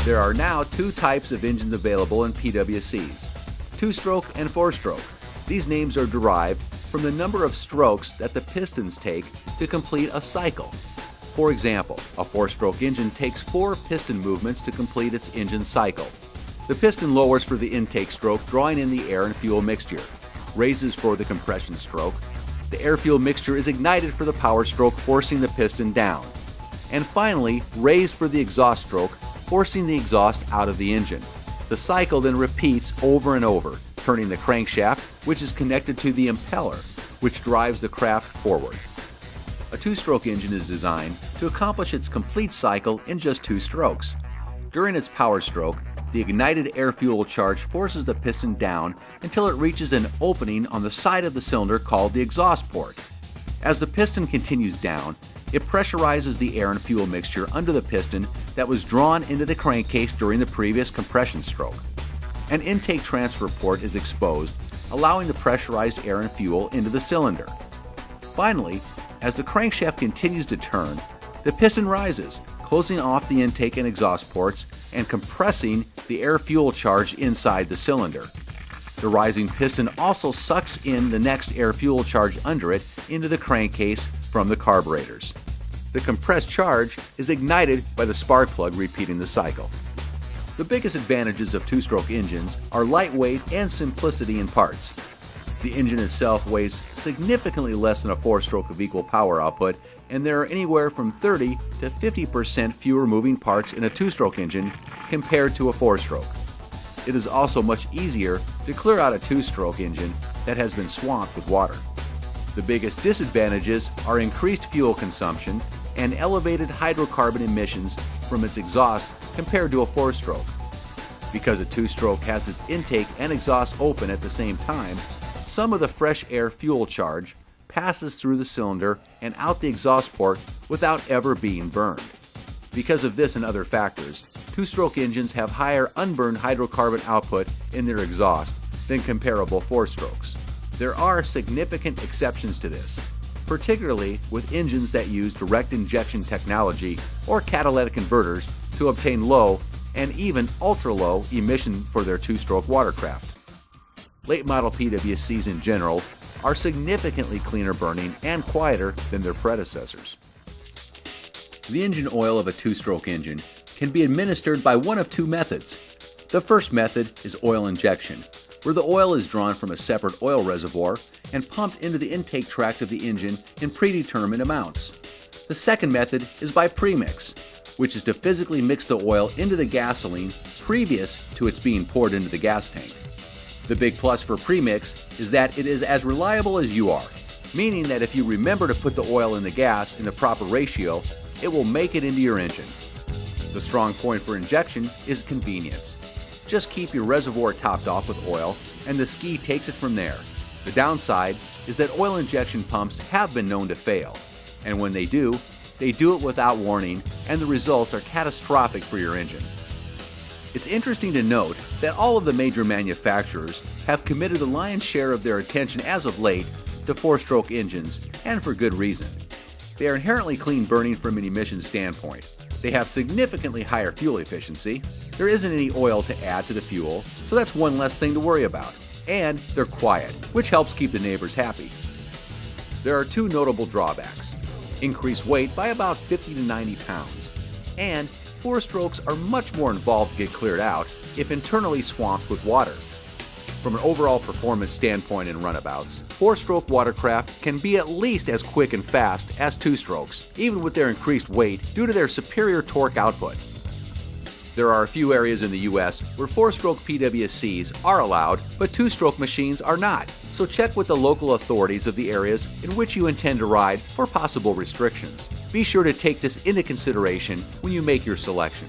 There are now two types of engines available in PWCs, two-stroke and four-stroke. These names are derived from the number of strokes that the pistons take to complete a cycle. For example, a four-stroke engine takes 4 piston movements to complete its engine cycle. The piston lowers for the intake stroke, drawing in the air and fuel mixture, raises for the compression stroke. The air-fuel mixture is ignited for the power stroke, forcing the piston down. And finally, raised for the exhaust stroke, forcing the exhaust out of the engine. The cycle then repeats over and over, turning the crankshaft, which is connected to the impeller, which drives the craft forward. A two-stroke engine is designed to accomplish its complete cycle in just 2 strokes. During its power stroke, the ignited air-fuel charge forces the piston down until it reaches an opening on the side of the cylinder called the exhaust port. As the piston continues down, it pressurizes the air and fuel mixture under the piston that was drawn into the crankcase during the previous compression stroke. An intake transfer port is exposed, allowing the pressurized air and fuel into the cylinder. Finally, as the crankshaft continues to turn, the piston rises, closing off the intake and exhaust ports and compressing the air-fuel charge inside the cylinder. The rising piston also sucks in the next air-fuel charge under it into the crankcase from the carburetors. The compressed charge is ignited by the spark plug, repeating the cycle. The biggest advantages of two-stroke engines are lightweight and simplicity in parts. The engine itself weighs significantly less than a four-stroke of equal power output, and there are anywhere from 30 to 50% fewer moving parts in a two-stroke engine compared to a four-stroke. It is also much easier to clear out a two-stroke engine that has been swamped with water. The biggest disadvantages are increased fuel consumption and elevated hydrocarbon emissions from its exhaust compared to a four-stroke. Because a two-stroke has its intake and exhaust open at the same time, some of the fresh air fuel charge passes through the cylinder and out the exhaust port without ever being burned. Because of this and other factors, two-stroke engines have higher unburned hydrocarbon output in their exhaust than comparable four-strokes. There are significant exceptions to this, particularly with engines that use direct injection technology or catalytic converters to obtain low and even ultra-low emission for their two-stroke watercraft. Late model PWCs in general are significantly cleaner burning and quieter than their predecessors. The engine oil of a two-stroke engine can be administered by one of 2 methods. The first method is oil injection, where the oil is drawn from a separate oil reservoir and pumped into the intake tract of the engine in predetermined amounts. The second method is by premix, which is to physically mix the oil into the gasoline previous to its being poured into the gas tank. The big plus for premix is that it is as reliable as you are, meaning that if you remember to put the oil in the gas in the proper ratio, it will make it into your engine. The strong point for injection is convenience. Just keep your reservoir topped off with oil and the ski takes it from there. The downside is that oil injection pumps have been known to fail, and when they do it without warning, and the results are catastrophic for your engine. It's interesting to note that all of the major manufacturers have committed the lion's share of their attention as of late to four-stroke engines, and for good reason. They are inherently clean burning from an emissions standpoint. They have significantly higher fuel efficiency. There isn't any oil to add to the fuel, so that's one less thing to worry about. And they're quiet, which helps keep the neighbors happy. There are 2 notable drawbacks: increased weight by about 50 to 90 pounds, and four-strokes are much more involved to get cleared out if internally swamped with water. From an overall performance standpoint in runabouts, four-stroke watercraft can be at least as quick and fast as two-strokes, even with their increased weight due to their superior torque output. There are a few areas in the US where four-stroke PWCs are allowed, but two-stroke machines are not, so check with the local authorities of the areas in which you intend to ride for possible restrictions. Be sure to take this into consideration when you make your selection.